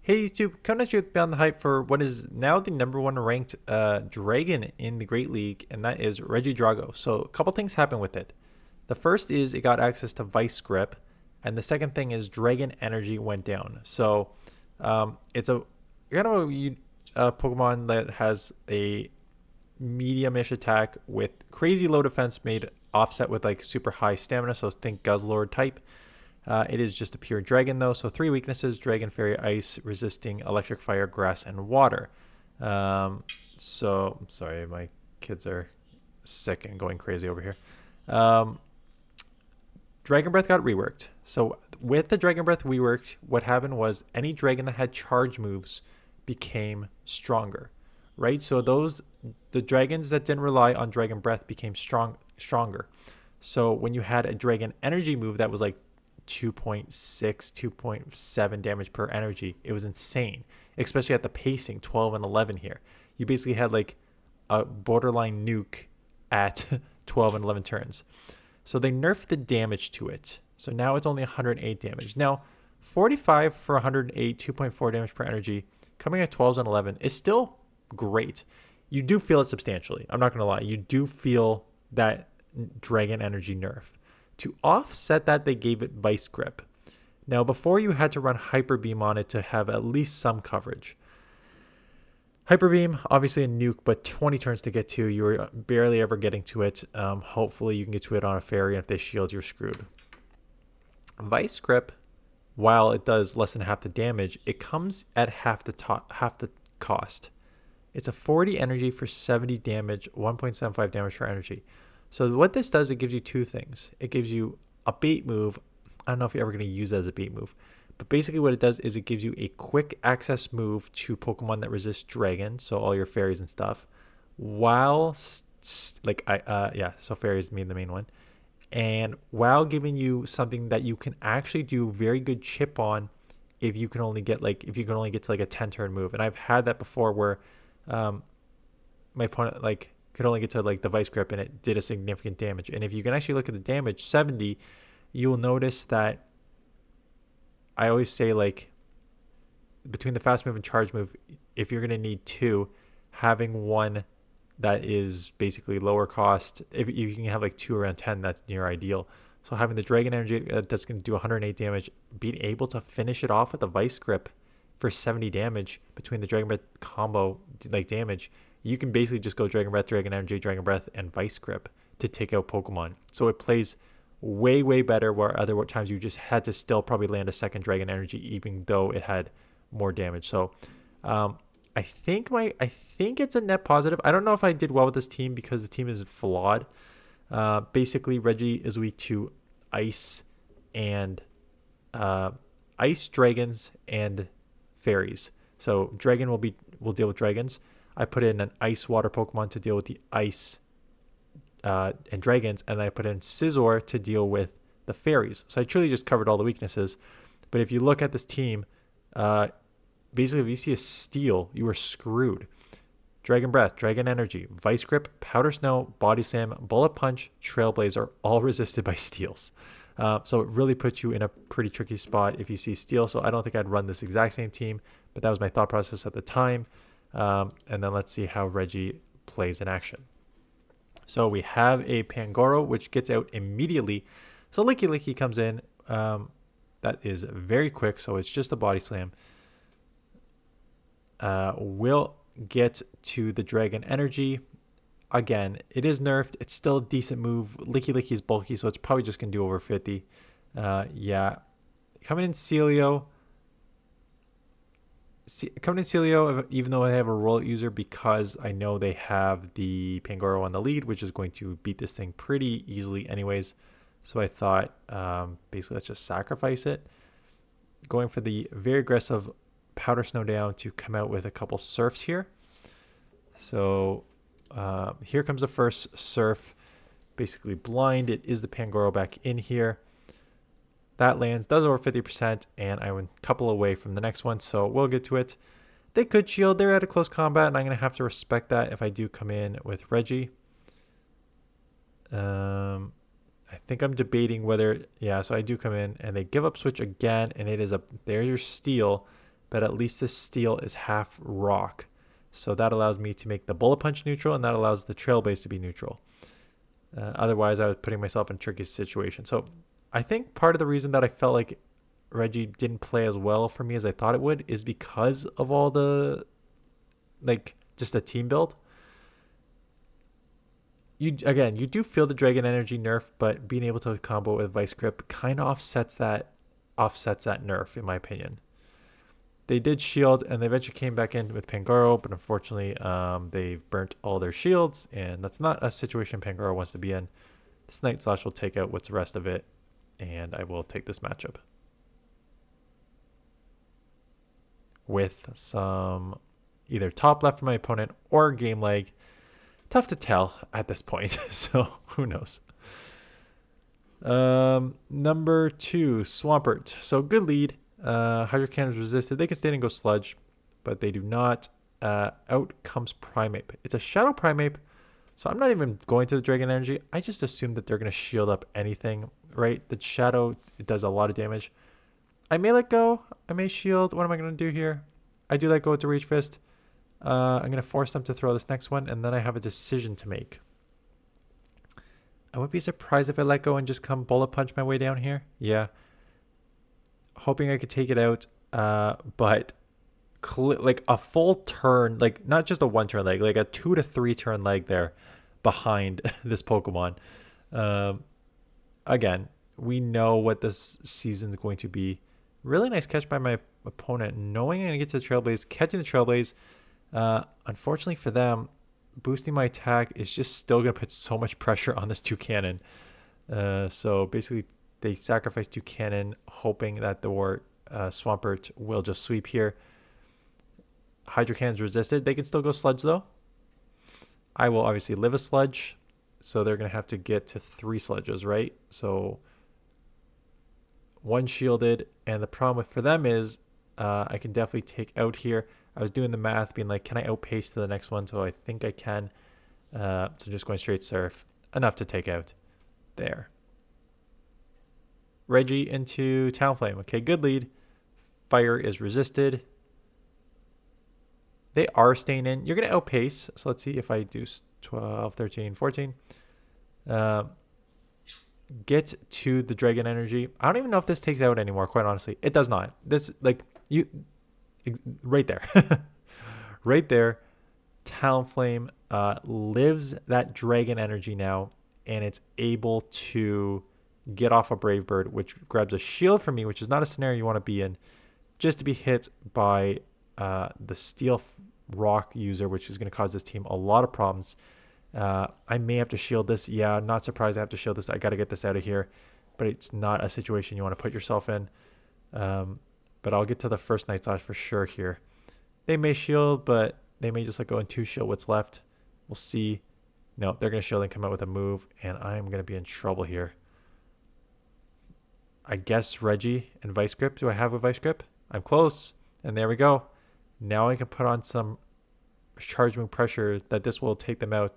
Hey YouTube, coming at you with Beyond the Hype for what is now the #1 ranked dragon in the Great League, and that is Regidrago. So a couple things happen with it. The first is it got access to Vice Grip, and the second thing is Dragon Energy went down. So it's a kind of a Pokemon that has a medium-ish attack with crazy low defense made offset with like super high stamina. So think Guzzlord type. It is just a pure dragon though, so three weaknesses: dragon, fairy, ice, resisting electric, fire, grass, and water. So I'm sorry, my kids are sick and going crazy over here. Um, dragon breath got reworked. So with the dragon breath reworked, what happened was any dragon that had charge moves became stronger, right? So the dragons that didn't rely on dragon breath became stronger. So when you had a dragon energy move that was like 2.6, 2.7 damage per energy, it was insane, especially at the pacing 12 and 11 here. You basically had like a borderline nuke at 12 and 11 turns. So they nerfed the damage to it. So now it's only 108 damage. Now, 45 for 108, 2.4 damage per energy, coming at 12s and 11 is still great. You do feel it substantially. I'm not going to lie. You do feel that dragon energy nerf. To offset that, they gave it Vice Grip. Now, before you had to run Hyper Beam on it to have at least some coverage. Hyper Beam, obviously a nuke, but 20 turns to get to. You were barely ever getting to it. Hopefully, you can get to it on a fairy, and if they shield, you're screwed. Vice Grip, while it does less than half the damage, it comes at half the cost. It's a 40 energy for 70 damage, 1.75 damage per energy. So what this does, it gives you two things. It gives you a bait move. I don't know if you're ever going to use it as a bait move, but basically what it does is it gives you a quick access move to Pokemon that resist Dragon, so all your fairies and stuff, while so fairies mean the main one, and while giving you something that you can actually do very good chip on if you can only get to like a 10 turn move. And I've had that before where my opponent like could only get to like the Vice Grip and it did a significant damage. And if you can actually look at the damage, 70, you will notice that I always say like between the fast move and charge move, if you're going to need two, having one that is basically lower cost, if you can have like two around 10, that's near ideal. So having the Dragon Energy that's going to do 108 damage, being able to finish it off with the Vice Grip for 70 damage between the Dragon Breath combo like damage, you can basically just go Dragon Breath, Dragon Energy, Dragon Breath, and Vice Grip to take out Pokemon. So it plays way, way better where other times you just had to still probably land a second Dragon Energy even though it had more damage. So I think it's a net positive. I don't know if I did well with this team because the team is flawed. Basically, Reggie is weak to ice and ice dragons and fairies. So dragon will deal with dragons. I put in an ice water Pokemon to deal with the ice and dragons, and I put in Scizor to deal with the fairies. So I truly just covered all the weaknesses. But if you look at this team, basically if you see a steel, you are screwed. Dragon Breath, Dragon Energy, Vice Grip, Powder Snow, Body Slam, Bullet Punch, Trailblaze are all resisted by steals. So it really puts you in a pretty tricky spot if you see steel. So I don't think I'd run this exact same team, but that was my thought process at the time. And then let's see how Reggie plays in action. So we have a Pangoro, which gets out immediately. So Lickilicky comes in. That is very quick, so it's just a Body Slam. We'll get to the Dragon Energy. Again, it is nerfed. It's still a decent move. Lickilicky is bulky, so it's probably just going to do over 50. Yeah. Coming in Celio, even though I have a roll user, because I know they have the Pangoro on the lead, which is going to beat this thing pretty easily anyways. So I thought, basically, let's just sacrifice it. Going for the very aggressive Powder Snow down to come out with a couple Surfs here. So here comes the first Surf. Basically blind. It is the Pangoro back in here. That lands, does over 50%, and I went a couple away from the next one, so we'll get to it. They could shield. They're at a close combat, and I'm going to have to respect that if I do come in with Reggie. I think I'm debating whether... Yeah, so I do come in, and they give up switch again, and it is a... There's your steal. but at least this steel is half rock. So that allows me to make the bullet punch neutral, and that allows the trailblaze to be neutral. Otherwise, I was putting myself in a tricky situation. So I think part of the reason that I felt like Reggie didn't play as well for me as I thought it would is because of all the, like, just the team build. You do feel the Dragon Energy nerf, but being able to combo with Vice Grip kind of offsets that nerf, in my opinion. They did shield, and they eventually came back in with Pangoro, but unfortunately, they've burnt all their shields, and that's not a situation Pangoro wants to be in. This Night Slash will take out what's the rest of it, and I will take this matchup. With some either top left for my opponent or game lag. Tough to tell at this point, so who knows. Number 2, Swampert. So good lead. Hydro Cannons resisted. They can stand and go Sludge, but they do not. Out comes Primeape. It's a Shadow Primeape, so I'm not even going to the Dragon Energy. I just assume that they're going to shield up anything, right? The Shadow, it does a lot of damage. I may let go. I may shield. What am I going to do here? I do let go with the Reach Fist. I'm going to force them to throw this next one, and then I have a decision to make. I would be surprised if I let go and just come bullet punch my way down here. Yeah. Hoping I could take it out, but like a full turn, like not just a 1 turn leg, like a 2 to 3 turn leg there behind this Pokemon. Again, we know what this season is going to be. Really nice catch by my opponent, knowing I'm going to get to the Trailblaze, catching the Trailblaze. Unfortunately for them, boosting my attack is just still going to put so much pressure on this Toucannon. So basically, they sacrifice Toucannon, hoping that the Swampert will just sweep here. Hydro Cannon's resisted. They can still go Sludge, though. I will obviously live a Sludge, so they're going to have to get to 3 Sludges, right? So 1 shielded, and the problem for them is I can definitely take out here. I was doing the math, being like, can I outpace to the next one? So I think I can. So just going straight Surf. Enough to take out there. Reggie into Talonflame. Okay, good lead. Fire is resisted. They are staying in. You're going to outpace. So let's see if I do 12, 13, 14. Get to the Dragon Energy. I don't even know if this takes out anymore, quite honestly. It does not. This, like, right there. Right there. Talonflame lives that Dragon Energy now, and it's able to get off a Brave Bird, which grabs a shield from me, which is not a scenario you want to be in, just to be hit by the Steel Rock user, which is going to cause this team a lot of problems. I may have to shield this. Yeah, not surprised I have to shield this. I got to get this out of here, but it's not a situation you want to put yourself in. But I'll get to the first Night Slash for sure here. They may shield, but they may just let go and 2 shield what's left. We'll see. No, they're going to shield and come out with a move, and I'm going to be in trouble here. I guess Reggie and Vice Grip. Do I have a Vice Grip? I'm close. And there we go. Now I can put on some charge move pressure that this will take them out,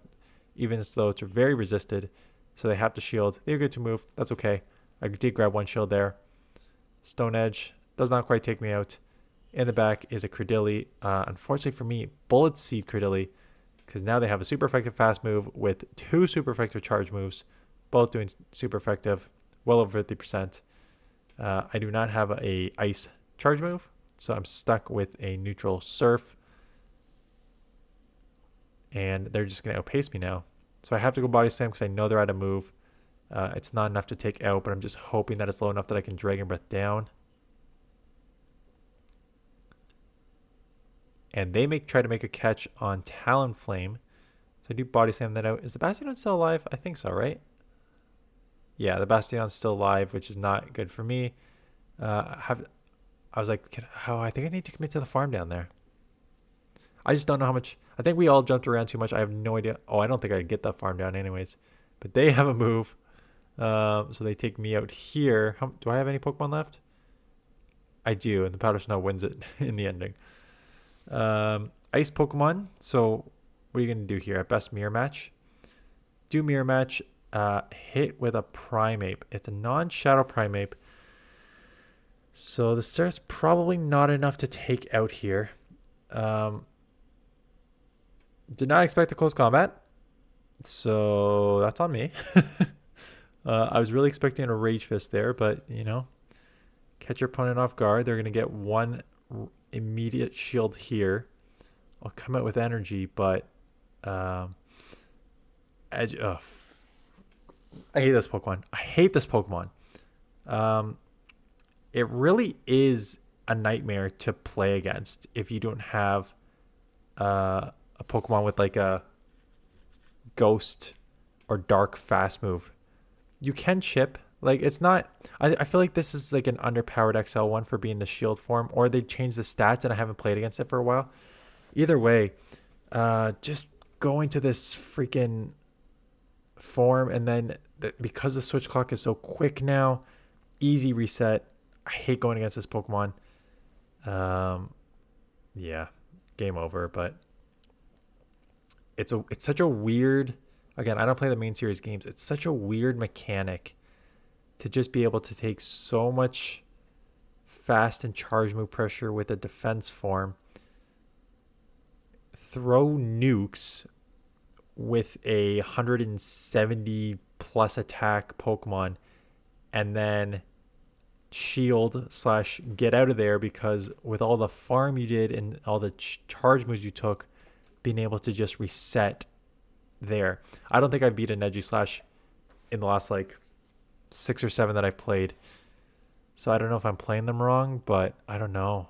even though it's very resisted. So they have to shield. They're good to move. That's okay. I did grab 1 shield there. Stone Edge does not quite take me out. In the back is a Credilli. Unfortunately for me, Bullet Seed Credilli, because now they have a super effective fast move with 2 super effective charge moves, both doing super effective, well over 50%. I do not have a ice charge move, so I'm stuck with a neutral Surf, and they're just going to outpace me now. So I have to go Body Slam because I know they're out of move. It's not enough to take out, but I'm just hoping that it's low enough that I can Dragon Breath down. And they try to make a catch on Talonflame. So I do Body Slam that out. Is the Bastion still alive? I think so, right? Yeah, the Bastion's still alive, which is not good for me. I was like, I think I need to commit to the farm down there. I just don't know how much. I think we all jumped around too much. I have no idea. Oh, I don't think I could get that farm down anyways. But they have a move. So they take me out here. Do I have any Pokemon left? I do, and the Powder Snow wins it in the ending. Ice Pokemon. So what are you going to do here? At best, Mirror Match. Do Mirror Match. Hit with a Primeape. It's a non-Shadow Primeape. So the Surf's probably not enough to take out here. Did not expect a close combat, so that's on me. I was really expecting a Rage Fist there, but you know, catch your opponent off guard. They're gonna get one immediate shield here. I'll come out with energy, but edge. Ugh. I hate this Pokemon. I hate this Pokemon. It really is a nightmare to play against if you don't have a Pokemon with like a ghost or dark fast move. You can chip. Like it's not. I feel like this is like an underpowered XL1 for being the shield form, or they changed the stats and I haven't played against it for a while. Either way, just going to this freaking form and then because the switch clock is so quick now, easy reset. I hate going against this Pokemon. Yeah, game over. But it's such a weird. Again, I don't play the main series games. It's such a weird mechanic to just be able to take so much fast and charge move pressure with a defense form, throw nukes with a 170 plus attack Pokemon, and then shield slash get out of there because with all the farm you did and all the charge moves you took, being able to just reset there. I don't think I've beat an Edgy Slash in the last like 6 or 7 that I've played. So I don't know if I'm playing them wrong, but I don't know.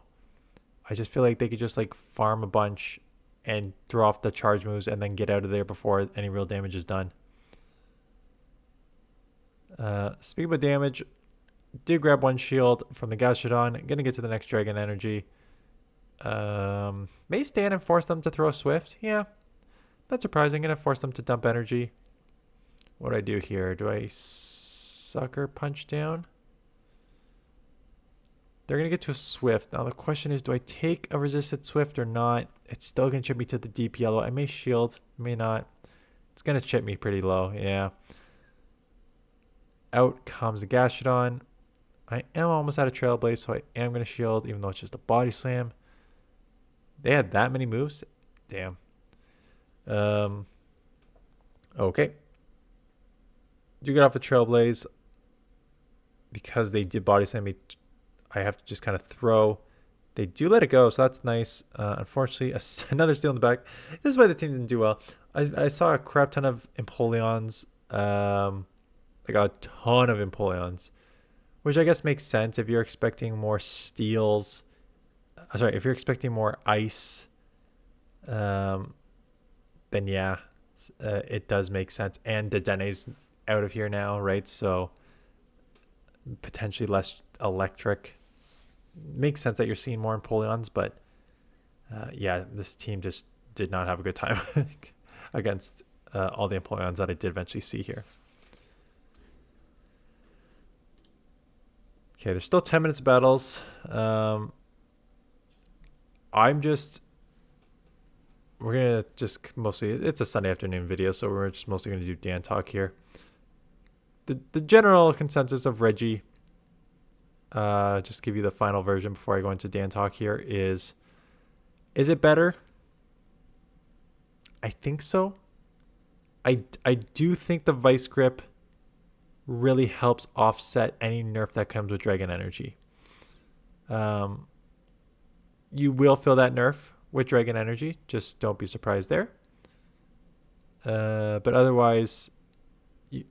I just feel like they could just like farm a bunch and throw off the charge moves and then get out of there before any real damage is done. Speaking about damage, did grab one shield from the Gastrodon. Gonna get to the next Dragon Energy. May stand and force them to throw Swift. Yeah, not surprising. Gonna force them to dump energy. What do I do here? Do I sucker punch down? They're gonna get to a Swift. Now the question is, do I take a resisted Swift or not? It's still gonna chip me to the deep yellow. I may shield, may not. It's gonna chip me pretty low. Yeah. Out comes the Gastrodon. I am almost out of Trailblaze, so I am going to shield, even though it's just a body slam. They had that many moves? Damn. Okay. Do get off a Trailblaze. Because they did body slam me, I have to just kind of throw. They do let it go, so that's nice. Unfortunately, another steal in the back. This is why the team didn't do well. I saw a crap ton of Empoleons. Like a ton of Empoleons. Which I guess makes sense if you're expecting more steals. Sorry, if you're expecting more ice, then yeah, it does make sense. And Dedene's out of here now, right? So potentially less electric. Makes sense that you're seeing more Empoleons, but yeah, this team just did not have a good time against all the Empoleons that I did eventually see here. Okay, there's still 10 minutes of battles. We're going to just mostly, it's a Sunday afternoon video, so we're just mostly going to do Dan talk here. The general consensus of Reggie, just give you the final version before I go into Dan talk here, is it better? I think so. I do think the Vice Grip really helps offset any nerf that comes with Dragon Energy. You will feel that nerf with Dragon Energy. Just don't be surprised there. But otherwise,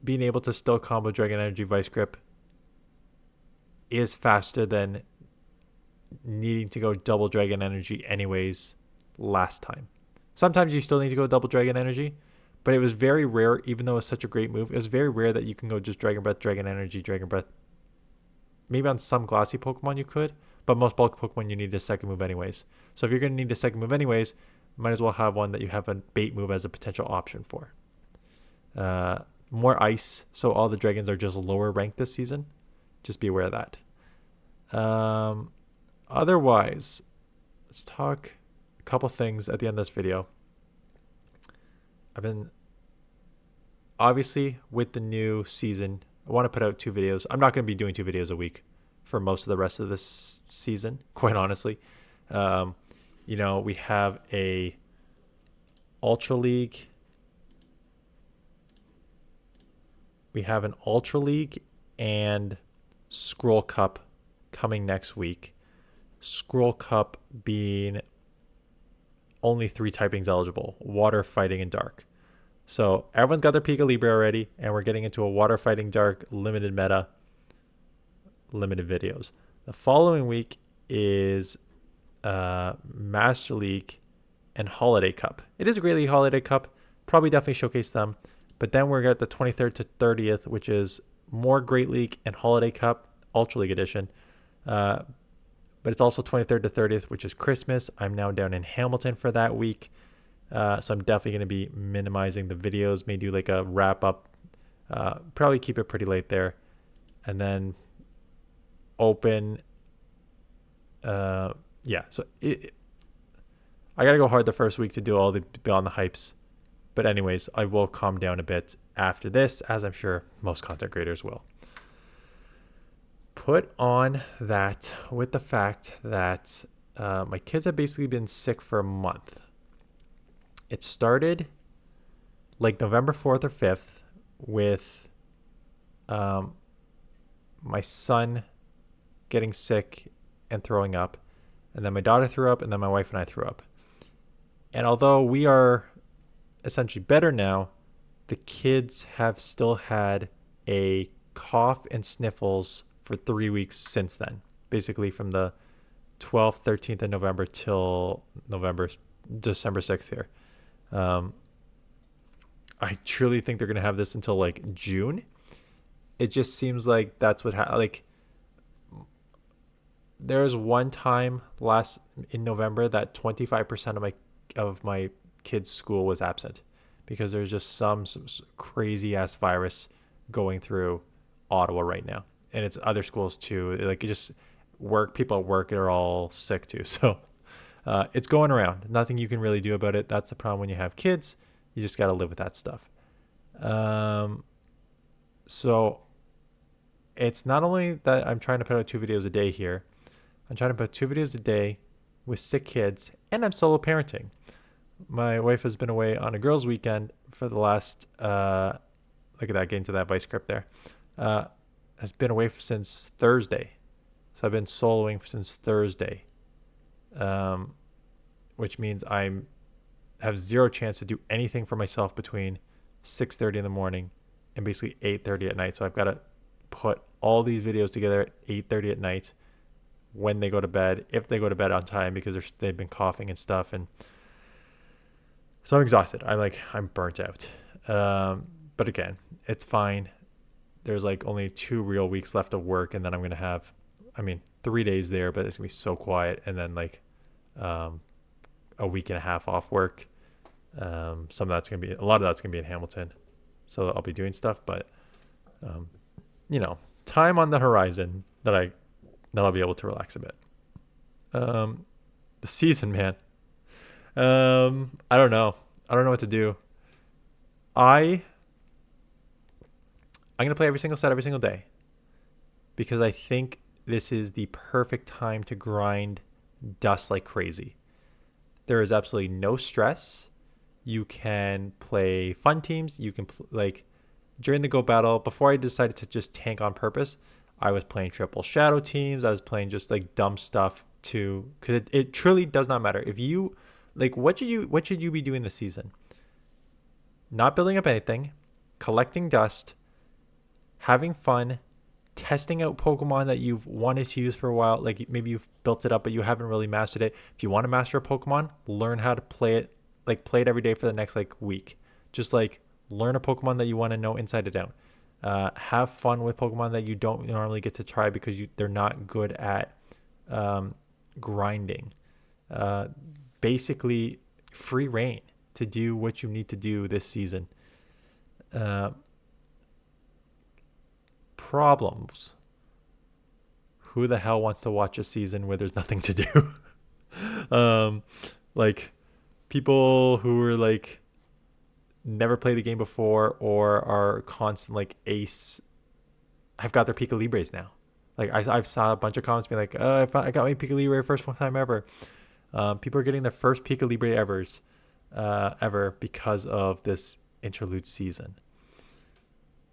being able to still combo Dragon Energy Vice Grip is faster than needing to go double Dragon Energy anyways last time. Sometimes you still need to go double Dragon Energy, but it was very rare, even though it's such a great move. It was very rare that you can go just Dragon Breath, Dragon Energy, Dragon Breath. Maybe on some glassy Pokemon you could, but most bulk Pokemon you need a second move anyways. So if you're going to need a second move anyways, might as well have one that you have a bait move as a potential option for. More ice, so all the dragons are just lower ranked this season. Just be aware of that. Otherwise, let's talk a couple things at the end of this video. I've been, obviously, with the new season, I want to put out 2 videos. I'm not going to be doing 2 videos a week for most of the rest of this season, quite honestly. We have a Ultra League. We have an Ultra League and Scroll Cup coming next week. Scroll Cup being only 3 typings eligible: water, fighting, and dark. So everyone's got their Pika Libre already, and we're getting into a water, fighting, dark, limited meta, limited videos. The following week is Master League and Holiday Cup. It is a Great League Holiday Cup. Probably definitely showcase them. But then we're at the 23rd to 30th, which is more Great League and Holiday Cup, Ultra League Edition. But it's also 23rd to 30th, which is Christmas. I'm now down in Hamilton for that week. So I'm definitely going to be minimizing the videos. May do like a wrap up. Probably keep it pretty late there. And then open. So I got to go hard the first week to do all the Beyond the Hypes. But anyways, I will calm down a bit after this, as I'm sure most content creators will. Put on that with the fact that my kids have basically been sick for a month. It started like November 4th or 5th with my son getting sick and throwing up. And then my daughter threw up, and then my wife and I threw up. And although we are essentially better now, the kids have still had a cough and sniffles for 3 weeks since then. Basically from the 12th, 13th of November till December 6th here. I truly think they're going to have this until like June. It just seems like that's what there was one time in November that 25% of my kids' school was absent because there's just some crazy ass virus going through Ottawa right now, and it's other schools too. Like, it just people at work are all sick too. So it's going around. Nothing you can really do about it. That's the problem when you have kids. You just got to live with that stuff. So it's not only that I'm trying to put out 2 videos a day here. I'm trying to put 2 videos a day with sick kids, and I'm solo parenting. My wife has been away on a girls' weekend for the last, look at that, getting to that vice grip there, has been away since Thursday. So I've been soloing since Thursday, which means I have zero chance to do anything for myself between 6:30 in the morning and basically 8:30 at night. So I've got to put all these videos together at 8:30 at night when they go to bed, if they go to bed on time, because they've been coughing and stuff. And so I'm exhausted. I'm burnt out. But again, it's fine. There's like only 2 real weeks left of work, and then I'm going to have, 3 days there, but it's going to be so quiet. And then a week and a half off work. A lot of that's going to be in Hamilton. So I'll be doing stuff, but, time on the horizon that I'll be able to relax a bit. The season, man. I don't know what to do. I'm going to play every single set every single day because I think this is the perfect time to grind dust like crazy. There is absolutely no stress. You can play fun teams. You can during the Go Battle, before I decided to just tank on purpose, I was playing triple shadow teams. I was playing just like dumb stuff too, because it truly does not matter. If you what should you be doing this season? Not building up anything, collecting dust, having fun, testing out Pokemon that you've wanted to use for a while. Like maybe you've built it up, but you haven't really mastered it. If you want to master a Pokemon, learn how to play it. Play it every day for the next week. Just learn a Pokemon that you want to know inside and out. Have fun with Pokemon that you don't normally get to try because they're not good at grinding. Basically, free reign to do what you need to do this season. Problems. Who the hell wants to watch a season where there's nothing to do? People who are never played the game before or are constant ace have got their Pika Libres now. Like I've saw a bunch of comments being like, I got my Pika Libre first one time ever. People are getting their first Pika Libre ever because of this interlude season.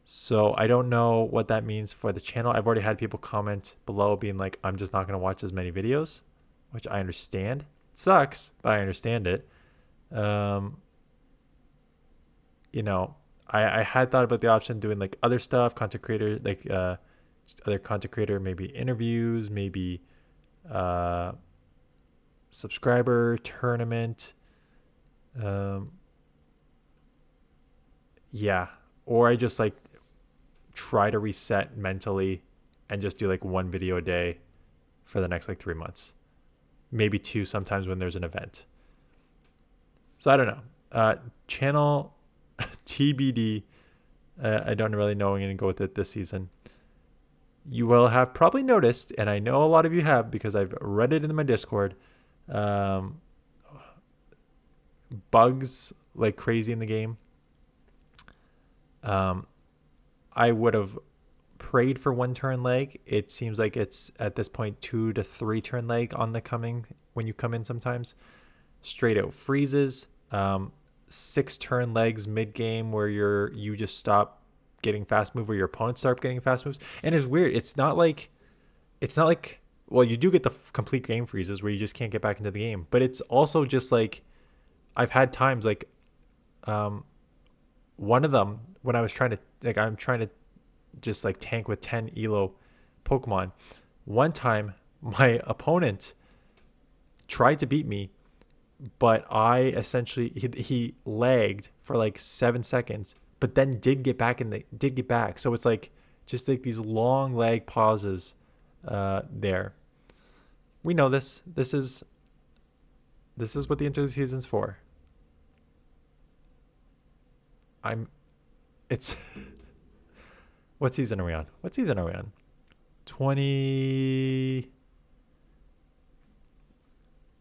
So I don't know what that means for the channel. I've already had people comment below being like, I'm just not going to watch as many videos, which I understand. It sucks, but I understand it. You know, I had thought about the option of doing like other stuff, content creator, like other content creator, maybe interviews, maybe subscriber tournament. Yeah. Or I just like try to reset mentally and just do like one video a day for the next like 3 months. Maybe 2 sometimes when there's an event. So I don't know. Channel TBD. I don't really know I'm going to go with it this season. You will have probably noticed, and I know a lot of you have because I've read it in my Discord, bugs like crazy in the game. I would have prayed for 1 turn lag. It seems like it's at this point 2 to 3 turn lag on the coming when you come in sometimes. Straight out freezes. 6 turn legs mid game where you just stop getting fast move, where your opponents start getting fast moves. And it's weird. It's not like well, you do get the complete game freezes where you just can't get back into the game, but it's also just like I've had times like one of them when I was trying to just like tank with 10 elo Pokemon. One time my opponent tried to beat me, but I essentially he lagged for like 7 seconds, but then did get back. So it's like just like these long lag pauses there. We know this. This is what the interlude season's for. It's what season are we on? 20.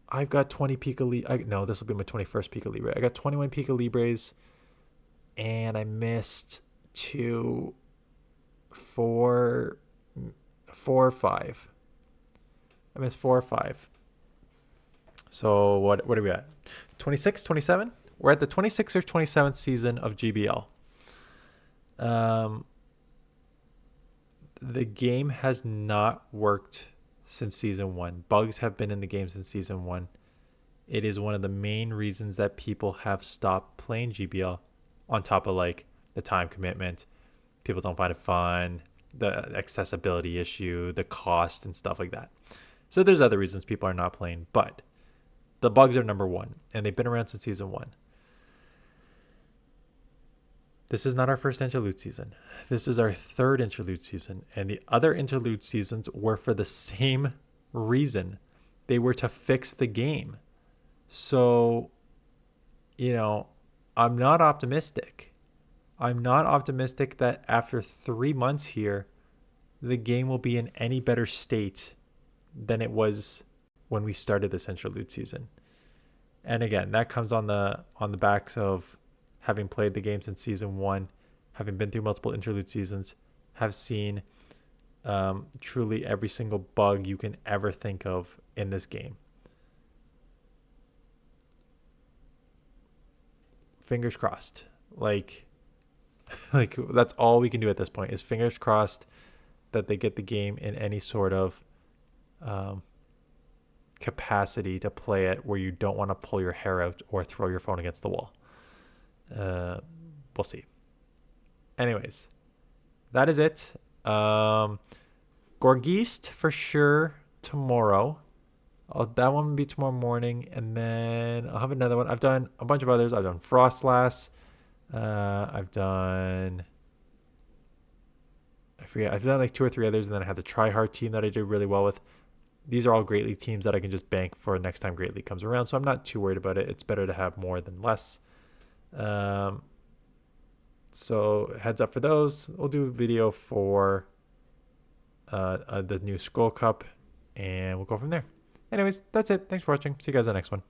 I've got 20 Pika Libre. No, this will be my 21st Pika Libre. I got 21 Pika Libres, and I missed 4 or 5. I missed 4 or 5. So what are we at? 26, 27? We're at the 26th or 27th season of GBL. The game has not worked since season 1. Bugs have been in the game since season 1. It is one of the main reasons that people have stopped playing GBL, on top of like the time commitment. People don't find it fun, the accessibility issue, the cost and stuff like that. So there's other reasons people are not playing, but the bugs are number 1, and they've been around since season 1. This is not our first interlude season. This is our 3rd interlude season. And the other interlude seasons were for the same reason. They were to fix the game. So, I'm not optimistic. I'm not optimistic that after 3 months here, the game will be in any better state than it was when we started this interlude season. And again, that comes on the backs of having played the game since season 1, having been through multiple interlude seasons, have seen truly every single bug you can ever think of in this game. Fingers crossed. Like that's all we can do at this point is fingers crossed that they get the game in any sort of capacity to play it where you don't want to pull your hair out or throw your phone against the wall. We'll see. Anyways, that is it. Gorgeist for sure tomorrow. That one will be tomorrow morning, and then I'll have another one. I've done a bunch of others. I've done Frostlass. I've done like 2 or 3 others, and then I had the Try Hard team that I did really well with. These are all Great League teams that I can just bank for next time Great League comes around, so I'm not too worried about it. It's better to have more than less. So heads up for those. We'll do a video for the new Scroll Cup, and we'll go from there. Anyways, that's it. Thanks for watching. See you guys in the next one.